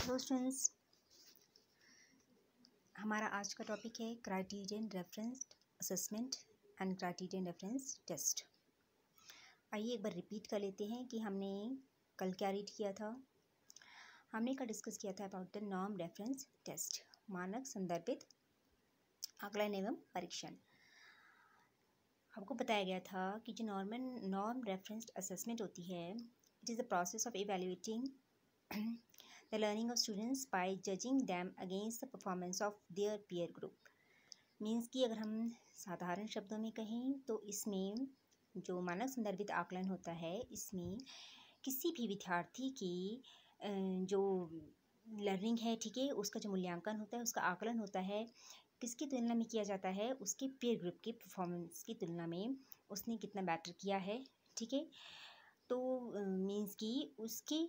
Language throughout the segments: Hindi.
हेलो स्टूडेंट्स, हमारा आज का टॉपिक है criterion reference assessment and criterion reference test. आइए एक बार रिपीट कर लेते हैं कि हमने कल क्या रीड किया था। हमने कल डिस्कस किया था about the norm reference test, मानक संदर्भित आकलन एवं परीक्षण। आपको बताया गया था कि जो नॉर्म रेफरेंस असेसमेंट होती है, it is the process of evaluating the learning of students by judging them against the performance of their peer group। Means कि अगर हम साधारण शब्दों में कहें तो इसमें जो मानक संदर्भित आकलन होता है, इसमें किसी भी विद्यार्थी की जो लर्निंग है, ठीक है, उसका जो मूल्यांकन होता है, उसका आकलन होता है, किसकी तुलना में किया जाता है, उसके पीयर ग्रुप की परफॉर्मेंस की तुलना में उसने कितना बेटर किया है, ठीक है। तो मीन्स कि उसकी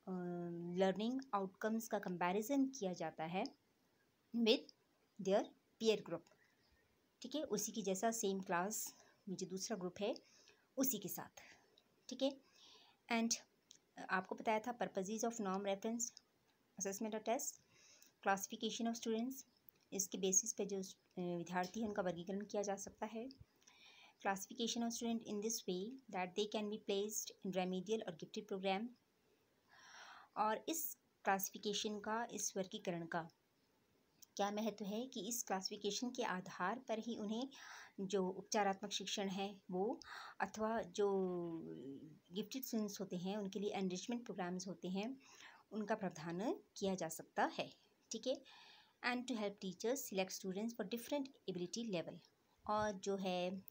लर्निंग आउटकम्स का कंपैरिजन किया जाता है विद देयर पीयर ग्रुप, ठीक है, उसी की जैसा सेम क्लास में जो दूसरा ग्रुप है उसी के साथ, ठीक है। एंड आपको बताया था purposes of norm reference assessment और टेस्ट, क्लासिफिकेशन ऑफ स्टूडेंट्स, इसके बेसिस पे जो विद्यार्थी हैं उनका वर्गीकरण किया जा सकता है। Classification of student in this way that they can be placed in remedial और गिफ्टेड प्रोग्राम। और इस क्लासिफिकेशन का, इस वर्गीकरण का क्या महत्व है कि इस क्लासिफिकेशन के आधार पर ही उन्हें जो उपचारात्मक शिक्षण है वो, अथवा जो गिफ्टेड स्टूडेंट्स होते हैं उनके लिए एनरिचमेंट प्रोग्राम्स होते हैं, उनका प्रावधान किया जा सकता है, ठीक है। And to help teachers select students for different ability level. और जो है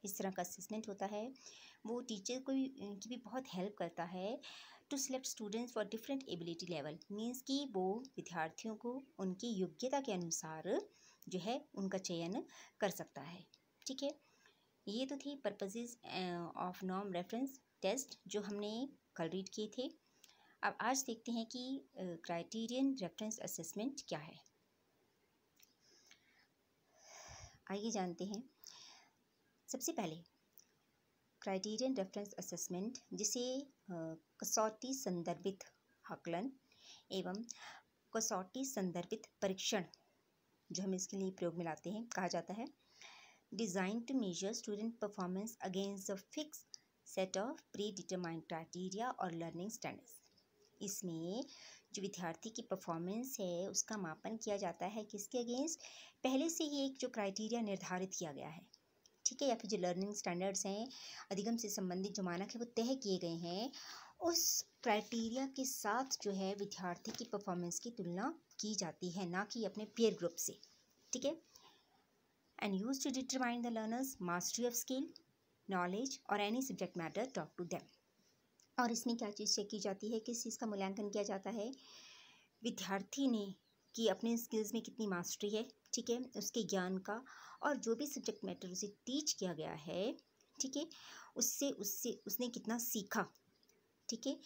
इस तरह का असेसमेंट होता है वो टीचर को की भी बहुत हेल्प करता है to select students for different ability level. Means कि वो विद्यार्थियों को उनकी योग्यता के अनुसार जो है उनका चयन कर सकता है, ठीक है। ये तो थी purposes of norm reference test जो हमने कल रीड किए थे। अब आज देखते हैं कि क्राइटेरियन रेफरेंस असेसमेंट क्या है। आइए जानते हैं। सबसे पहले क्राइटेरियन रेफरेंस असेसमेंट, जिसे कसौटी संदर्भित आकलन एवं कसौटी संदर्भित परीक्षण जो हम इसके लिए प्रयोग में लाते हैं, कहा जाता है। Design to measure student performance against the fix set of predetermined criteria और लर्निंग स्टैंडर्ड्स। इसमें जो विद्यार्थी की परफॉर्मेंस है उसका मापन किया जाता है किसके अगेंस्ट, पहले से ही एक जो क्राइटेरिया निर्धारित किया गया है, ठीक है, या फिर जो लर्निंग स्टैंडर्ड्स हैं, अधिगम से संबंधित जो मानक है वो तय किए गए हैं, उस क्राइटेरिया के साथ जो है विद्यार्थी की परफॉर्मेंस की तुलना की जाती है, ना कि अपने पीयर ग्रुप से, ठीक है। And use to determine the learners mastery of skill, knowledge और any subject matter talk to them. और इसमें क्या चीज़ चेक की जाती है, किस चीज़ का मूल्यांकन किया जाता है, विद्यार्थी ने कि अपने स्किल्स में कितनी मास्टरी है, ठीक है, उसके ज्ञान का, और जो भी सब्जेक्ट मैटर उसे टीच किया गया है, ठीक है, उससे उसने कितना सीखा, ठीक है,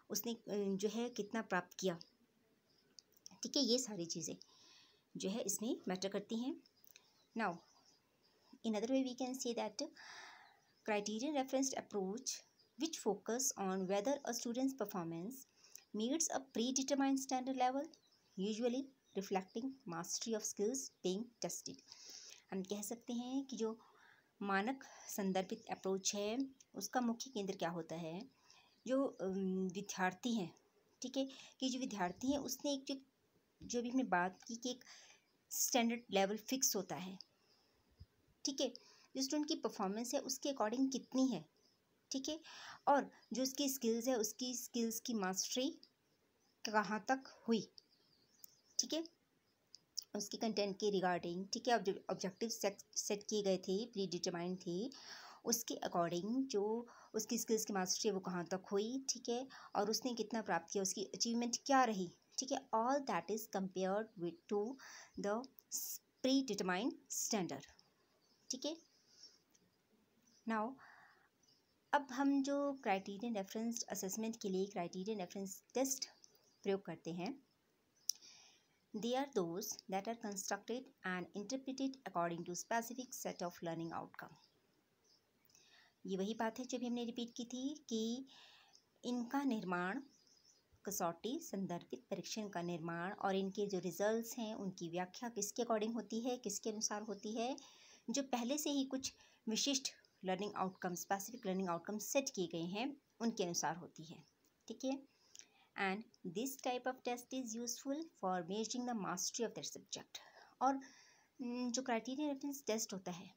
उसने जो है कितना प्राप्त किया, ठीक है, ये सारी चीज़ें जो है इसमें मैटर करती हैं। Now in other way we can say that criterion referenced approach which focus on whether a student's performance meets a predetermined standard level, usually reflecting mastery of skills being tested। हम कह सकते हैं कि जो मानक संदर्भित अप्रोच है उसका मुख्य केंद्र क्या होता है, जो विद्यार्थी हैं, ठीक है, कि जो विद्यार्थी हैं उसने एक जो भी हमने बात की कि एक स्टैंडर्ड लेवल फिक्स होता है, ठीक है, जो स्टूडेंट की परफॉर्मेंस है उसके अकॉर्डिंग कितनी है, ठीक है, और जो उसकी स्किल्स है उसकी स्किल्स की मास्टरी कहाँ तक हुई, ठीक है, उसके कंटेंट के रिगार्डिंग, ठीक है, ऑब्जेक्टिव सेट किए गए थे, प्री डिटरमाइंड थे, उसके अकॉर्डिंग जो उसकी स्किल्स की मास्टरी है वो कहाँ तक हुई, ठीक है, और उसने कितना प्राप्त किया, उसकी अचीवमेंट क्या रही, ठीक है, all that is compared with two the pre determined standard, ठीक है। नाउ अब हम जो क्राइटेरियन रेफरेंस असेसमेंट के लिए क्राइटेरियन रेफरेंस टेस्ट प्रयोग करते हैं, they are those that are constructed and interpreted according to specific set of learning outcome. ये वही बात है जो भी हमने रिपीट की थी कि इनका निर्माण कसौटी संदर्भित परीक्षण का निर्माण और इनके जो रिजल्ट्स हैं उनकी व्याख्या किसके अकॉर्डिंग होती है, किसके अनुसार होती है, जो पहले से ही कुछ विशिष्ट learning outcomes, specific learning outcomes set किए गए हैं उनके अनुसार होती है। ठीक है, and this type of test is useful for measuring the mastery of that subject. और जो क्राइटेरिया रेफरेंस टेस्ट होता है,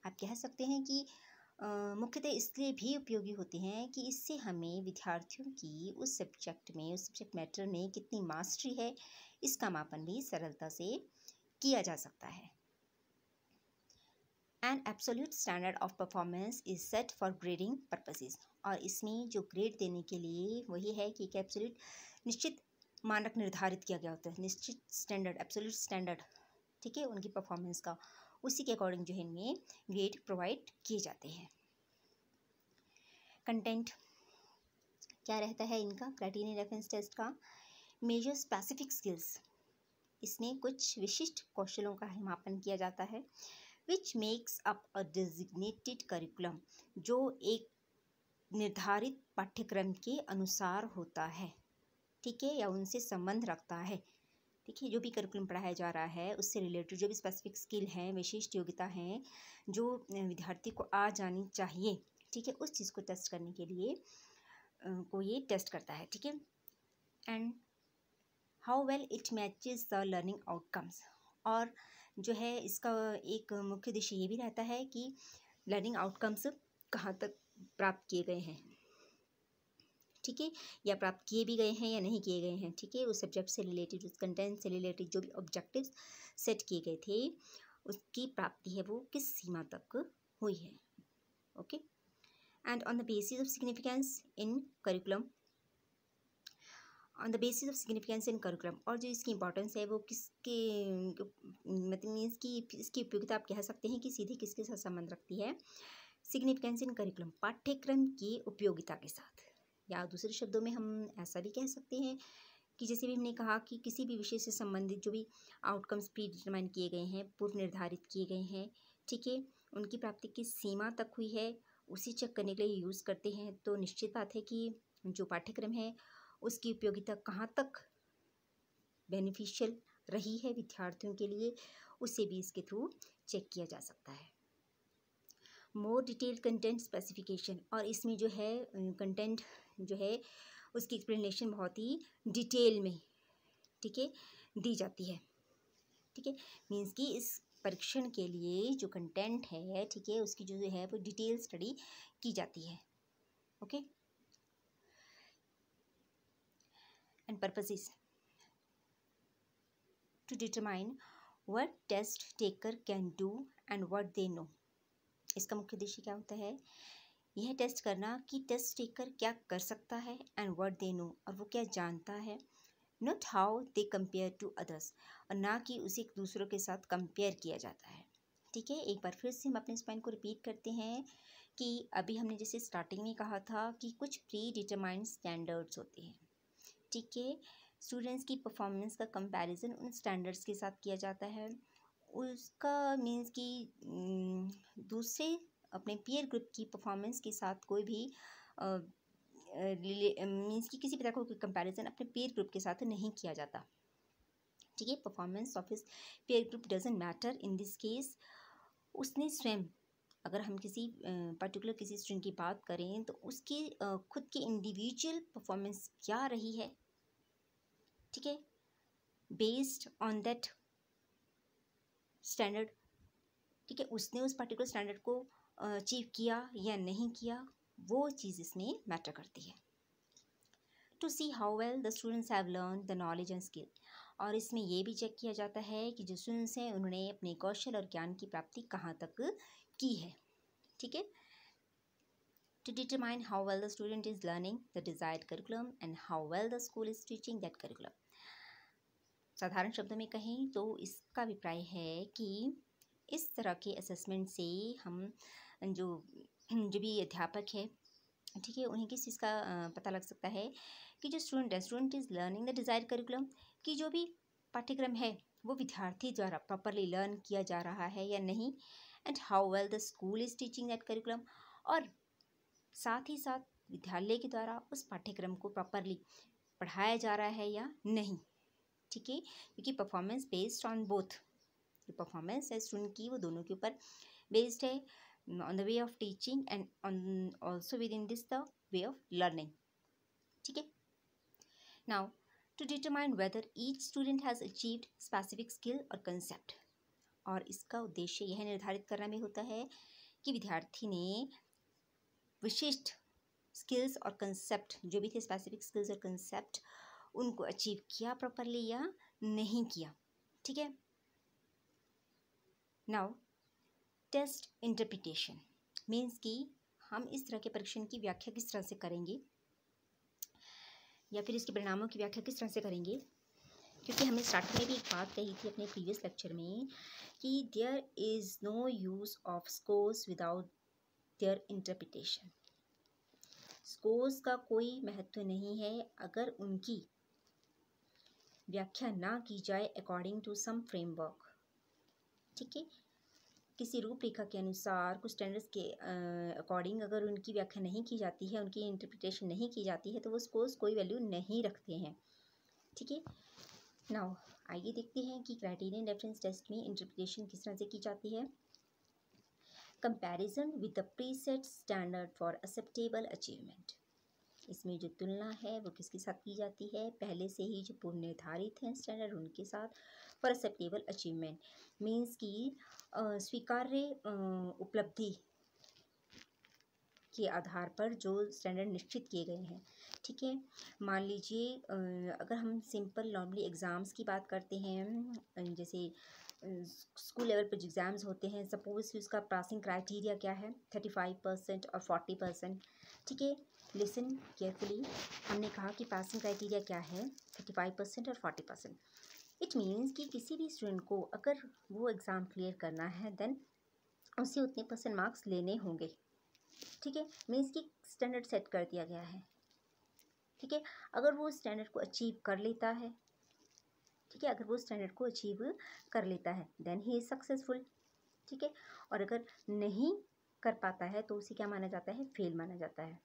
आप कह सकते हैं कि मुख्यतः इसलिए भी उपयोगी होते हैं कि इससे हमें विद्यार्थियों की उस सब्जेक्ट में, उस सब्जेक्ट मैटर में कितनी मास्टरी है, इसका मापन भी सरलता से किया जा सकता है। An absolute standard of performance is set for grading purposes. और इसमें जो ग्रेड देने के लिए वही है कि एक एब्सोल्यूट निश्चित मानक निर्धारित किया गया होता है, निश्चित स्टैंडर्ड, एब्सोल्यूट स्टैंडर्ड, ठीक है, उनकी परफॉर्मेंस का, उसी के अकॉर्डिंग जो है इनमें ग्रेड प्रोवाइड किए जाते हैं। कंटेंट क्या रहता है इनका, क्राइटेरियन रेफरेंस टेस्ट का? मेजर स्पेसिफिक स्किल्स, इसमें कुछ विशिष्ट कौशलों का मापन किया जाता है। Which makes up a designated curriculum, जो एक निर्धारित पाठ्यक्रम के अनुसार होता है, ठीक है, या उनसे संबंध रखता है। ठीक है, जो भी करिकुलम पढ़ाया जा रहा है उससे रिलेटेड जो भी स्पेसिफिक स्किल हैं, विशिष्ट योग्यता हैं, जो विद्यार्थी को आ जानी चाहिए, ठीक है, उस चीज़ को टेस्ट करने के लिए को ये टेस्ट करता है। ठीक है, and how well it matches the learning outcomes. और जो है इसका एक मुख्य उद्देश्य ये भी रहता है कि लर्निंग आउटकम्स कहाँ तक प्राप्त किए गए हैं, ठीक है, या प्राप्त किए भी गए हैं या नहीं किए गए हैं। ठीक है, उस सब्जेक्ट से रिलेटेड, उस कंटेंट से रिलेटेड जो भी ऑब्जेक्टिव्स सेट किए गए थे उसकी प्राप्ति है वो किस सीमा तक हुई है। Okay, and on the basis of significance in curriculum, on the basis of significance in curriculum, और जो इसकी इंपॉर्टेंस है वो किसके मतलब मीन्स की इसकी उपयोगिता आप कह सकते हैं कि सीधे किसके साथ संबंध रखती है, सिग्निफिकेंस इन करिकुलम, पाठ्यक्रम की उपयोगिता के साथ। या दूसरे शब्दों में हम ऐसा भी कह सकते हैं कि जैसे भी हमने कहा कि किसी भी विषय से संबंधित जो भी आउटकम्स प्री डिटरमाइन किए गए हैं, पूर्व निर्धारित किए गए हैं, ठीक है, उनकी प्राप्ति किस सीमा तक हुई है उसी चेक करने के लिए यूज़ करते हैं। तो निश्चित बात है कि जो पाठ्यक्रम है उसकी उपयोगिता कहाँ तक बेनिफिशियल रही है विद्यार्थियों के लिए, उसे भी इसके थ्रू चेक किया जा सकता है। मोर डिटेल्ड कंटेंट स्पेसिफिकेशन, और इसमें जो है कंटेंट जो है उसकी एक्सप्लेनेशन बहुत ही डिटेल में, ठीक है, दी जाती है। ठीक है, मीन्स कि इस परीक्षण के लिए जो कंटेंट है, ठीक है, उसकी जो है वो डिटेल स्टडी की जाती है। Okay, and purposes to determine what test taker can do and what they know. इसका मुख्य उद्देश्य क्या होता है, यह टेस्ट करना कि टेस्ट टेकर क्या कर सकता है, एंड व्हाट दे नो, और वो क्या जानता है, not how they compare to others, और ना कि उसे एक दूसरों के साथ कंपेयर किया जाता है। ठीक है, एक बार फिर से हम अपने इस पॉइंट को रिपीट करते हैं कि अभी हमने जैसे स्टार्टिंग में कहा था कि कुछ प्री डिटरमाइंड स्टैंडर्ड्स होते हैं। ठीक है, स्टूडेंट्स की परफॉर्मेंस का कंपैरिजन उन स्टैंडर्ड्स के साथ किया जाता है। उसका मीन्स कि दूसरे अपने पीयर ग्रुप की परफॉर्मेंस के साथ कोई भी मीन्स कि किसी प्रकार का कंपैरिजन अपने पीयर ग्रुप के साथ नहीं किया जाता। ठीक है, performance of his peer group doesn't matter in this case. उसने स्वयं, अगर हम किसी पर्टिकुलर किसी स्टूडेंट की बात करें तो उसकी खुद की इंडिविजुअल परफॉर्मेंस क्या रही है, ठीक है, बेस्ड ऑन दैट स्टैंडर्ड, ठीक है, उसने उस पर्टिकुलर स्टैंडर्ड को अचीव किया या नहीं किया, वो चीज़ इसमें मैटर करती है। To see how well the students have learn the knowledge and skill, और इसमें ये भी चेक किया जाता है कि जो स्टूडेंट्स हैं उन्होंने अपने कौशल और ज्ञान की प्राप्ति कहाँ तक की है। ठीक है, to determine how well the student is learning the desired curriculum and how well the school is teaching that curriculum। साधारण शब्दों में कहें तो इसका अभिप्राय है कि इस तरह के असेसमेंट से हम जो भी अध्यापक है, ठीक है, उन्हें किस चीज़ का पता लग सकता है कि जो student is learning the desired curriculum, कि जो भी पाठ्यक्रम है वो विद्यार्थी द्वारा प्रॉपरली लर्न किया जा रहा है या नहीं, and how well the school is teaching that curriculum, और साथ ही साथ विद्यालय के द्वारा उस पाठ्यक्रम को प्रॉपरली पढ़ाया जा रहा है या नहीं, ठीक है, क्योंकि परफॉर्मेंस बेस्ड ऑन बोथ, जो परफॉर्मेंस है स्टूडेंट की वो दोनों के ऊपर बेस्ड है, on the way of teaching and on also within this the way of learning, ठीक है। Now to determine whether each student has achieved specific skill और कंसेप्ट, और इसका उद्देश्य यह निर्धारित करना भी होता है कि विद्यार्थी ने विशिष्ट स्किल्स और कंसेप्ट, जो भी थे स्पेसिफिक स्किल्स और कंसेप्ट, उनको अचीव किया प्रॉपरली या नहीं किया, ठीक है। नाउ टेस्ट इंटरप्रिटेशन मीन्स कि हम इस तरह के परीक्षण की व्याख्या किस तरह से करेंगे या फिर इसके परिणामों की व्याख्या किस तरह से करेंगे, क्योंकि हमने स्टार्टिंग में भी एक बात कही थी अपने प्रीवियस लेक्चर में कि there is no use of scores without their interpretation. Scores का कोई महत्व नहीं है अगर उनकी व्याख्या ना की जाए अकॉर्डिंग टू सम फ्रेमवर्क, ठीक है। किसी रूपरेखा के अनुसार, कुछ स्टैंडर्ड्स के अकॉर्डिंग अगर उनकी व्याख्या नहीं की जाती है, उनकी इंटरप्रिटेशन नहीं की जाती है, तो वो स्कोर्स कोई वैल्यू नहीं रखते हैं, ठीक है। नाउ आइए देखते हैं कि क्राइटेरियन रेफरेंस टेस्ट में इंटरप्रिटेशन किस तरह से की जाती है। Comparison with the preset standard for acceptable achievement, इसमें जो तुलना है वो किसके साथ की जाती है, पहले से ही जो पूर्व निर्धारित हैं स्टैंडर्ड उनके साथ, फॉर एक्सेप्टेबल अचीवमेंट मीन्स कि स्वीकार्य उपलब्धि के आधार पर जो स्टैंडर्ड निश्चित किए गए हैं, ठीक है। मान लीजिए अगर हम सिंपल नॉर्मली एग्ज़ाम्स की बात करते हैं, जैसे स्कूल लेवल पर जो एग्ज़ाम्स होते हैं, सपोज कि उसका पासिंग क्राइटेरिया क्या है 35% और 40%, ठीक है। लिसन केयरफुली, हमने कहा कि पासिंग क्राइटेरिया क्या है 35% और 40%। इट मीन्स कि किसी भी स्टूडेंट को अगर वो एग्ज़ाम क्लियर करना है देन उसे उतने % मार्क्स लेने होंगे, ठीक है। मीन्स कि स्टैंडर्ड सेट कर दिया गया है, ठीक है। अगर वो स्टैंडर्ड को अचीव कर लेता है, ठीक है, अगर वो स्टैंडर्ड को अचीव कर लेता है देन ही इज़ सक्सेसफुल, ठीक है। और अगर नहीं कर पाता है तो उसे क्या माना जाता है, फेल माना जाता है,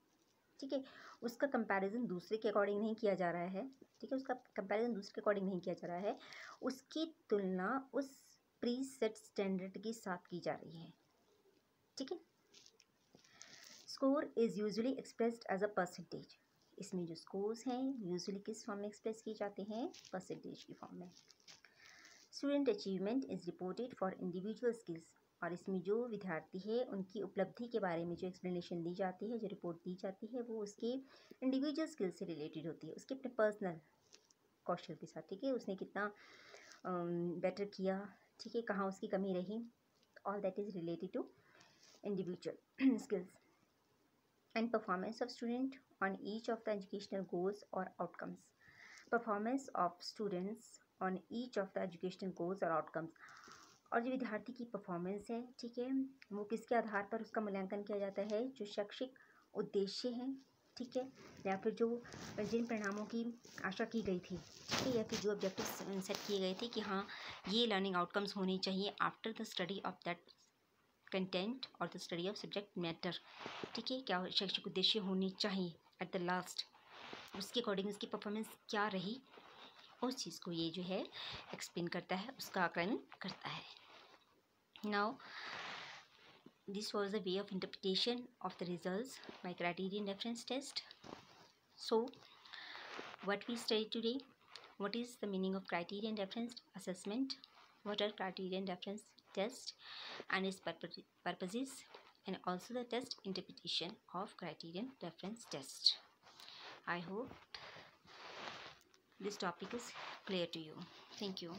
ठीक है। उसका कंपैरिजन दूसरे के अकॉर्डिंग नहीं किया जा रहा है, ठीक है, उसका कंपैरिजन दूसरे के अकॉर्डिंग नहीं किया जा रहा है, उसकी तुलना उस प्री सेट स्टैंडर्ड के साथ की जा रही है, ठीक है। Score is usually expressed as a percentage, इसमें जो स्कोर्स हैं यूजुअली किस फॉर्म में एक्सप्रेस किए जाते हैं, परसेंटेज की फॉर्म में। Student achievement is reported for individual skills, और इसमें जो विद्यार्थी है उनकी उपलब्धि के बारे में जो एक्सप्लेनेशन दी जाती है, जो रिपोर्ट दी जाती है, वो उसके इंडिविजुअल स्किल से रिलेटेड होती है, उसके अपने पर्सनल कौशल के साथ, ठीक है। उसने कितना बेटर किया, ठीक है, कहाँ उसकी कमी रही, all that is related to individual skills and performance of student on each of the educational goals और outcomes. Performance of students on each of the educational goals और आउटकम्स, और जो विद्यार्थी की परफॉर्मेंस है, ठीक है, वो किसके आधार पर उसका मूल्यांकन किया जाता है, जो शैक्षिक उद्देश्य हैं, ठीक है, या फिर जो जिन परिणामों की आशा की गई थी, ठीक है, या फिर जो ऑब्जेक्टिव सेट किए गए थे कि हाँ ये लर्निंग आउटकम्स होने चाहिए after the study of that content और the study of subject matter, ठीक है, क्या शैक्षिक उद्देश्य होनी चाहिए एट द लास्ट, उसके अकॉर्डिंग उसकी परफॉर्मेंस क्या रही, उस चीज़ को ये जो है एक्सप्लेन करता है, उसका आकलन करता है। Now, this was a way of interpretation of the results by criterion reference test. So, what we studied today, what is the meaning of criterion reference assessment, what are criterion reference test and its purposes, and also the test interpretation of criterion reference test. I hope this topic is clear to you. Thank you.